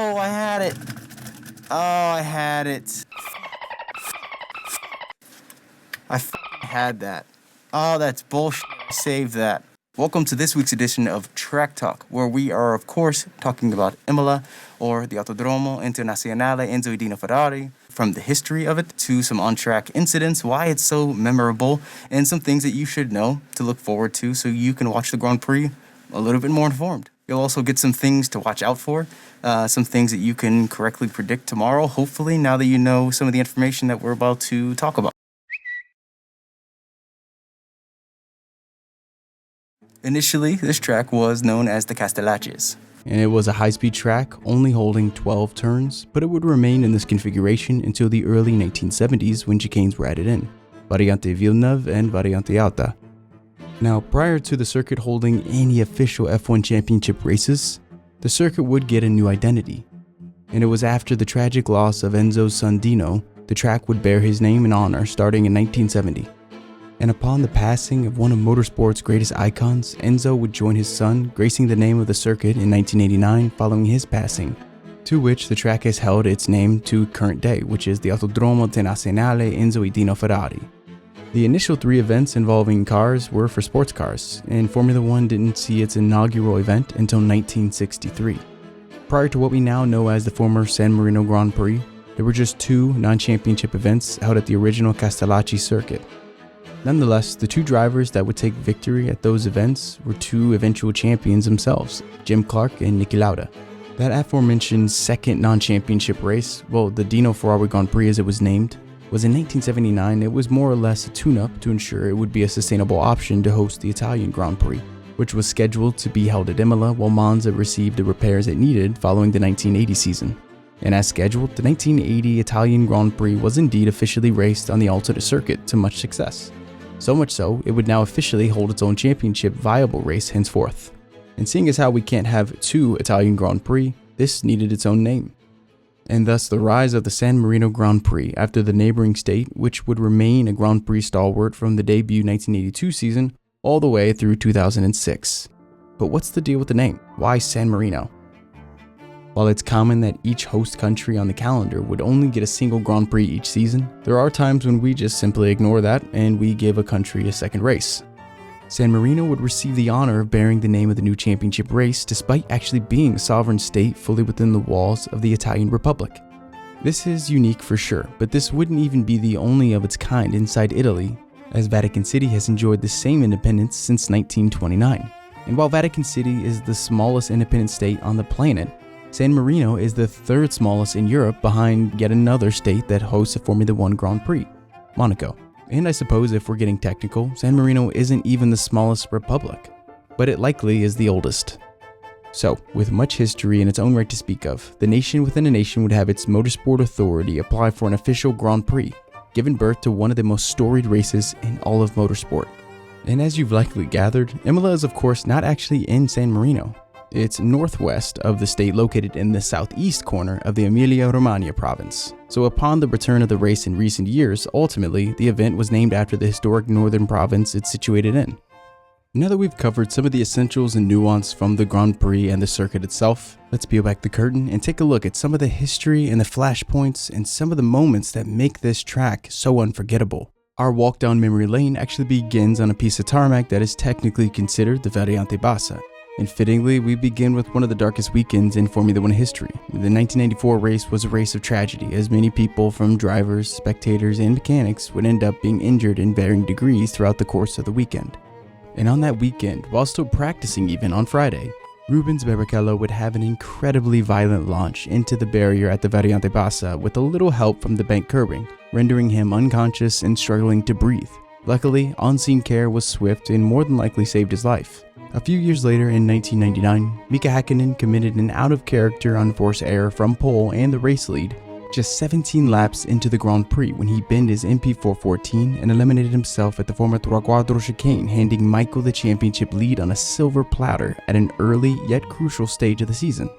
No, I had it. Oh, I had it. I had that. Oh, that's bullshit. Save that. Welcome to this week's edition of Track Talk, where we are, of course, talking about Imola, or the Autodromo Internazionale Enzo Edino Ferrari, from the history of it to some on-track incidents, why it's so memorable, and some things that you should know to look forward to so you can watch the Grand Prix a little bit more informed. You'll also get some things to watch out for, some things that you can correctly predict tomorrow, hopefully, now that you know some of the information that we're about to talk about. Initially, this track was known as the Castellaches, and it was a high-speed track only holding 12 turns, but it would remain in this configuration until the early 1970s when chicanes were added in, Variante Villeneuve and Variante Alta. Now, prior to the circuit holding any official F1 championship races, the circuit would get a new identity, and it was after the tragic loss of Enzo's son Dino, the track would bear his name and honor starting in 1970. And upon the passing of one of motorsport's greatest icons, Enzo would join his son, gracing the name of the circuit in 1989 following his passing, to which the track has held its name to current day, which is the Autodromo Internazionale Enzo Edino Ferrari. The initial 3 events involving cars were for sports cars, and Formula One didn't see its inaugural event until 1963. Prior to what we now know as the former San Marino Grand Prix, there were just 2 non-championship events held at the original Castellaci circuit. Nonetheless, the 2 drivers that would take victory at those events were 2 eventual champions themselves, Jim Clark and Niki Lauda. That aforementioned second non-championship race, well, the Dino Ferrari Grand Prix as it was named, was in 1979. It was more or less a tune-up to ensure it would be a sustainable option to host the Italian Grand Prix, which was scheduled to be held at Imola while Monza received the repairs it needed following the 1980 season. And as scheduled, the 1980 Italian Grand Prix was indeed officially raced on the alternate circuit to much success. So much so, it would now officially hold its own championship viable race henceforth. And seeing as how we can't have 2 Italian Grand Prix, this needed its own name. And thus the rise of the San Marino Grand Prix after the neighboring state, which would remain a Grand Prix stalwart from the debut 1982 season all the way through 2006. But what's the deal with the name? Why San Marino? While it's common that each host country on the calendar would only get a single Grand Prix each season, there are times when we just simply ignore that and we give a country a second race. San Marino would receive the honor of bearing the name of the new championship race despite actually being a sovereign state fully within the walls of the Italian Republic. This is unique for sure, but this wouldn't even be the only of its kind inside Italy, as Vatican City has enjoyed the same independence since 1929. And while Vatican City is the smallest independent state on the planet, San Marino is the 3rd smallest in Europe behind yet another state that hosts a Formula One Grand Prix, Monaco. And I suppose if we're getting technical, San Marino isn't even the smallest republic, but it likely is the oldest. So, with much history in its own right to speak of, the nation within a nation would have its motorsport authority apply for an official Grand Prix, giving birth to one of the most storied races in all of motorsport. And as you've likely gathered, Imola is of course not actually in San Marino. It's northwest of the state, located in the southeast corner of the Emilia Romagna province. So upon the return of the race in recent years, ultimately, the event was named after the historic northern province it's situated in. Now that we've covered some of the essentials and nuance from the Grand Prix and the circuit itself, let's peel back the curtain and take a look at some of the history and the flashpoints and some of the moments that make this track so unforgettable. Our walk down memory lane actually begins on a piece of tarmac that is technically considered the Variante Bassa. And fittingly, we begin with one of the darkest weekends in Formula One history. The 1994 race was a race of tragedy, as many people from drivers, spectators, and mechanics would end up being injured in varying degrees throughout the course of the weekend. And on that weekend, while still practicing even on Friday, Rubens Barrichello would have an incredibly violent launch into the barrier at the Variante Bassa with a little help from the bank curbing, rendering him unconscious and struggling to breathe. Luckily, on-scene care was swift and more than likely saved his life. A few years later, in 1999, Mika Häkkinen committed an out-of-character unforced error from pole and the race lead, just 17 laps into the Grand Prix when he binned his MP414 and eliminated himself at the former Traguardo chicane, handing Michael the championship lead on a silver platter at an early yet crucial stage of the season.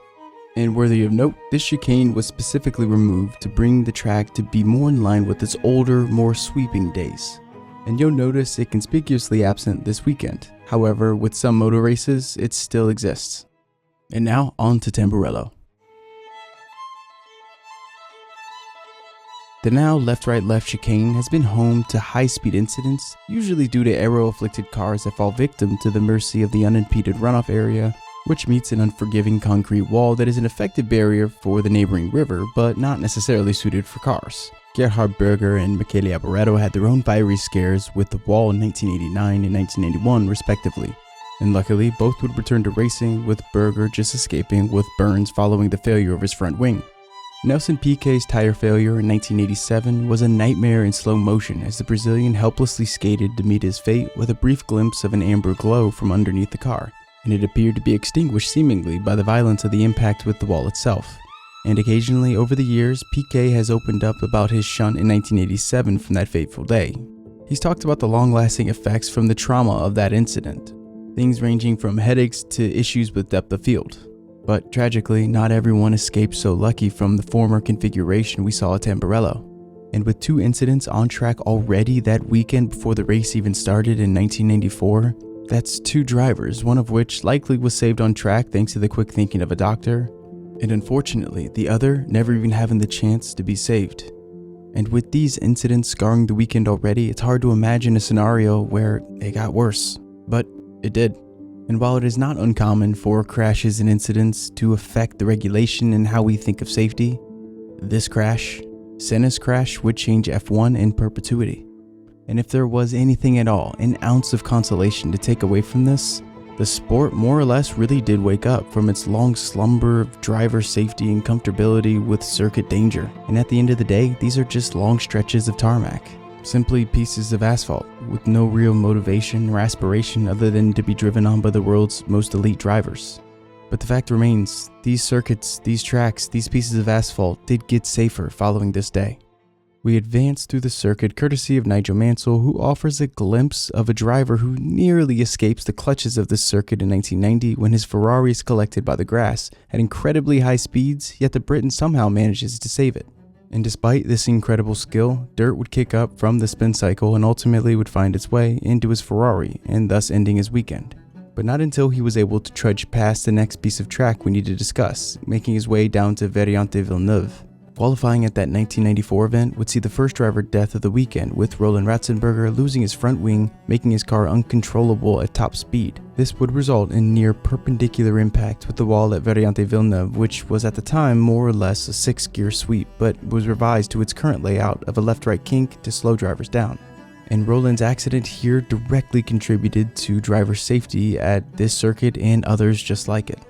And worthy of note, this chicane was specifically removed to bring the track to be more in line with its older, more sweeping days. And you'll notice it conspicuously absent this weekend. However, with some motor races, it still exists. And now, on to Tamburello. The now left-right-left chicane has been home to high-speed incidents, usually due to aero-afflicted cars that fall victim to the mercy of the unimpeded runoff area, which meets an unforgiving concrete wall that is an effective barrier for the neighboring river, but not necessarily suited for cars. Gerhard Berger and Michele Alboreto had their own fiery scares with the wall in 1989 and 1991 respectively, and luckily both would return to racing, with Berger just escaping with burns following the failure of his front wing. Nelson Piquet's tire failure in 1987 was a nightmare in slow motion as the Brazilian helplessly skated to meet his fate with a brief glimpse of an amber glow from underneath the car, and it appeared to be extinguished seemingly by the violence of the impact with the wall itself. And occasionally over the years, Piquet has opened up about his shunt in 1987 from that fateful day. He's talked about the long-lasting effects from the trauma of that incident, things ranging from headaches to issues with depth of field. But tragically, not everyone escaped so lucky from the former configuration we saw at Tamburello. And with 2 incidents on track already that weekend before the race even started in 1994, that's 2 drivers, one of which likely was saved on track thanks to the quick thinking of a doctor, and unfortunately, the other never even having the chance to be saved. And with these incidents scarring the weekend already, it's hard to imagine a scenario where it got worse. But it did. And while it is not uncommon for crashes and incidents to affect the regulation and how we think of safety, this crash, Senna's crash, would change F1 in perpetuity. And if there was anything at all, an ounce of consolation to take away from this, the sport more or less really did wake up from its long slumber of driver safety and comfortability with circuit danger. And at the end of the day, these are just long stretches of tarmac. Simply pieces of asphalt with no real motivation or aspiration other than to be driven on by the world's most elite drivers. But the fact remains, these circuits, these tracks, these pieces of asphalt did get safer following this day. We advance through the circuit courtesy of Nigel Mansell, who offers a glimpse of a driver who nearly escapes the clutches of this circuit in 1990 when his Ferrari is collected by the grass at incredibly high speeds, yet the Briton somehow manages to save it. And despite this incredible skill, dirt would kick up from the spin cycle and ultimately would find its way into his Ferrari, and thus ending his weekend. But not until he was able to trudge past the next piece of track we need to discuss, making his way down to Variante Villeneuve. Qualifying at that 1994 event would see the first driver death of the weekend, with Roland Ratzenberger losing his front wing, making his car uncontrollable at top speed. This would result in near perpendicular impact with the wall at Variante Villeneuve, which was at the time more or less a 6-gear sweep, but was revised to its current layout of a left-right kink to slow drivers down. And Roland's accident here directly contributed to driver safety at this circuit and others just like it.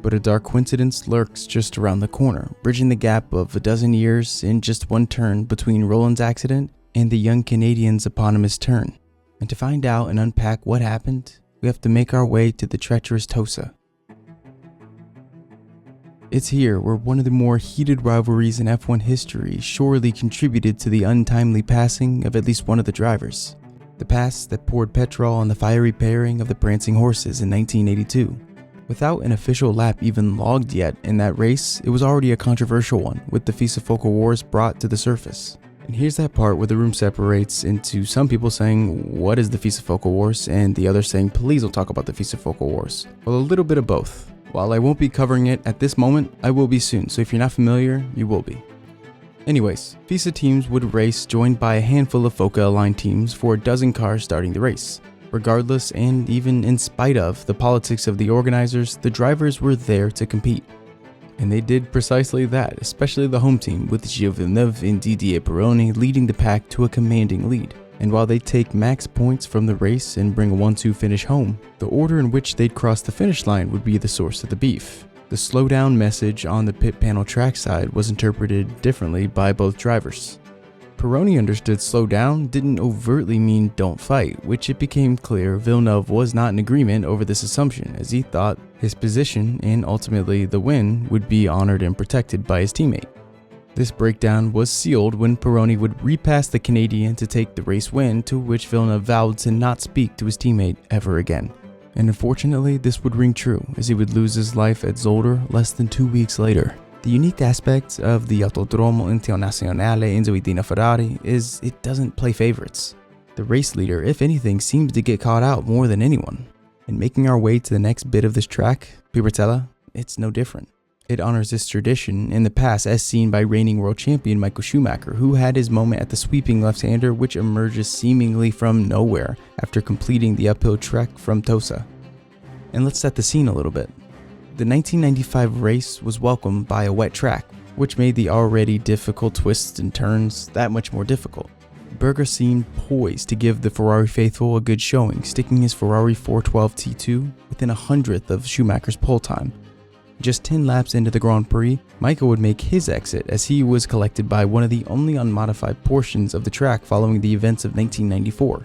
But a dark coincidence lurks just around the corner, bridging the gap of a dozen years in just one turn between Roland's accident and the young Canadian's eponymous turn. And to find out and unpack what happened, we have to make our way to the treacherous Tosa. It's here where one of the more heated rivalries in F1 history surely contributed to the untimely passing of at least one of the drivers. The pass that poured petrol on the fiery pairing of the prancing horses in 1982. Without an official lap even logged yet in that race, it was already a controversial one, with the FISA-Focal Wars brought to the surface. And here's that part where the room separates into some people saying, what is the FISA-Focal Wars? And the others saying, please don't talk about the FISA-Focal Wars. Well, a little bit of both. While I won't be covering it at this moment, I will be soon, so if you're not familiar, you will be. Anyways, FISA teams would race joined by a handful of FOCA-aligned teams for a dozen cars starting the race. Regardless and even in spite of the politics of the organizers, the drivers were there to compete. And they did precisely that, especially the home team, with Gilles Villeneuve and Didier Pironi leading the pack to a commanding lead. And while they'd take max points from the race and bring a 1-2 finish home, the order in which they'd cross the finish line would be the source of the beef. The slow down message on the pit panel trackside was interpreted differently by both drivers. Pironi understood slow down didn't overtly mean don't fight, which it became clear Villeneuve was not in agreement over this assumption, as he thought his position and ultimately the win would be honored and protected by his teammate. This breakdown was sealed when Pironi would repass the Canadian to take the race win, to which Villeneuve vowed to not speak to his teammate ever again. And unfortunately, this would ring true, as he would lose his life at Zolder less than 2 weeks later. The unique aspect of the Autodromo Internazionale Enzo Edina Ferrari is it doesn't play favorites. The race leader, if anything, seems to get caught out more than anyone. And making our way to the next bit of this track, Piratella, it's no different. It honors this tradition in the past as seen by reigning world champion Michael Schumacher, who had his moment at the sweeping left-hander which emerges seemingly from nowhere after completing the uphill trek from Tosa. And let's set the scene a little bit. The 1995 race was welcomed by a wet track, which made the already difficult twists and turns that much more difficult. Berger seemed poised to give the Ferrari faithful a good showing, sticking his Ferrari 412 T2 within a hundredth of Schumacher's pole time. Just 10 laps into the Grand Prix, Michael would make his exit as he was collected by one of the only unmodified portions of the track following the events of 1994.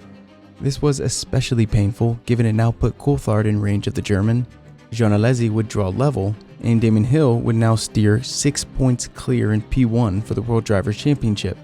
This was especially painful given it now put Coulthard in range of the German, Jean Alesi would draw level, and Damon Hill would now steer 6 points clear in P1 for the World Drivers' Championship.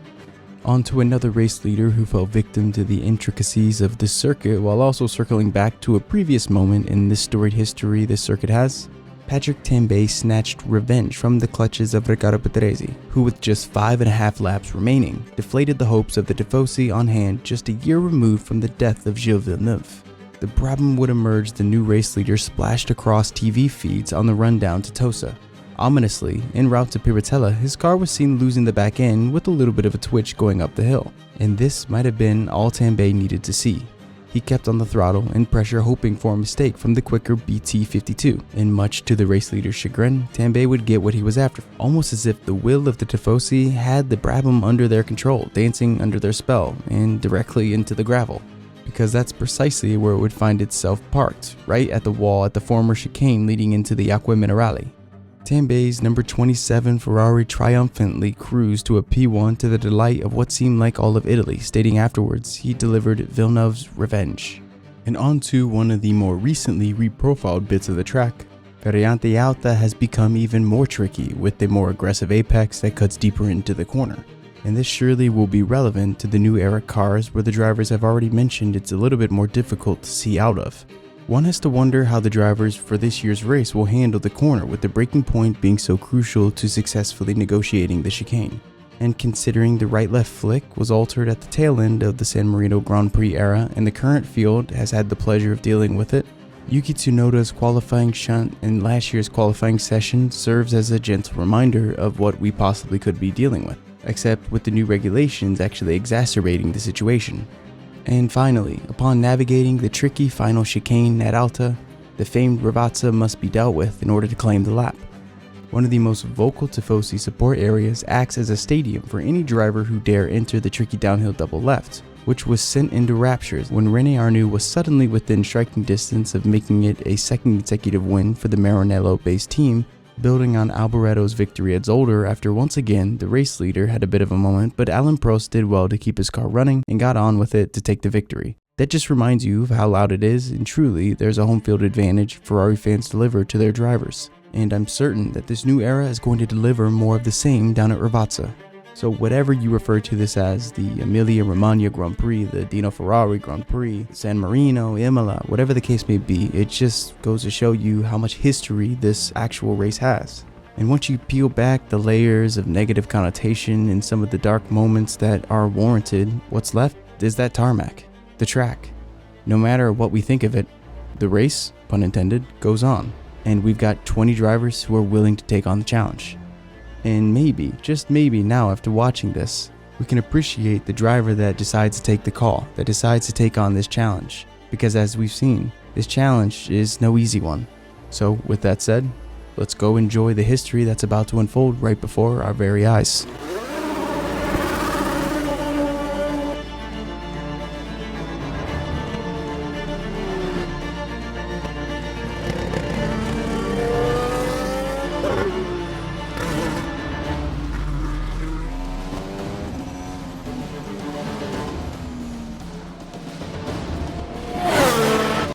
On to another race leader who fell victim to the intricacies of this circuit while also circling back to a previous moment in this storied history this circuit has. Patrick Tambay snatched revenge from the clutches of Riccardo Patrese, who with just 5.5 laps remaining, deflated the hopes of the Tifosi on hand just a year removed from the death of Gilles Villeneuve. The Brabham would emerge the new race leader splashed across TV feeds on the run down to Tosa. Ominously, en route to Piratella, his car was seen losing the back end with a little bit of a twitch going up the hill, and this might have been all Tambay needed to see. He kept on the throttle and pressure hoping for a mistake from the quicker BT52, and much to the race leader's chagrin, Tambay would get what he was after, almost as if the will of the Tifosi had the Brabham under their control, dancing under their spell, and directly into the gravel. Because that's precisely where it would find itself parked, right at the wall at the former chicane leading into the Acque Minerali. Tambay's number 27 Ferrari triumphantly cruised to a P1 to the delight of what seemed like all of Italy, stating afterwards he delivered Villeneuve's revenge. And on to one of the more recently reprofiled bits of the track. Variante Alta has become even more tricky with the more aggressive apex that cuts deeper into the corner. And this surely will be relevant to the new era cars where the drivers have already mentioned it's a little bit more difficult to see out of. One has to wonder how the drivers for this year's race will handle the corner with the braking point being so crucial to successfully negotiating the chicane. And considering the right-left flick was altered at the tail end of the San Marino Grand Prix era and the current field has had the pleasure of dealing with it, Yuki Tsunoda's qualifying shunt in last year's qualifying session serves as a gentle reminder of what we possibly could be dealing with, except with the new regulations actually exacerbating the situation. And finally, upon navigating the tricky final chicane at Alta, the famed Ravazza must be dealt with in order to claim the lap. One of the most vocal Tifosi support areas acts as a stadium for any driver who dare enter the tricky downhill double left, which was sent into raptures when René Arnoux was suddenly within striking distance of making it a second consecutive win for the Maranello-based team, building on Alboretto's victory at Zolder after once again the race leader had a bit of a moment, but Alain Prost did well to keep his car running and got on with it to take the victory. That just reminds you of how loud it is, and truly there's a home field advantage Ferrari fans deliver to their drivers. And I'm certain that this new era is going to deliver more of the same down at Ravazza. So whatever you refer to this as, the Emilia Romagna Grand Prix, the Dino Ferrari Grand Prix, San Marino, Imola, whatever the case may be, it just goes to show you how much history this actual race has. And once you peel back the layers of negative connotation and some of the dark moments that are warranted, what's left is that tarmac, the track. No matter what we think of it, the race, pun intended, goes on. And we've got 20 drivers who are willing to take on the challenge. And maybe, just maybe now after watching this, we can appreciate the driver that decides to take the call, that decides to take on this challenge. Because as we've seen, this challenge is no easy one. So with that said, let's go enjoy the history that's about to unfold right before our very eyes.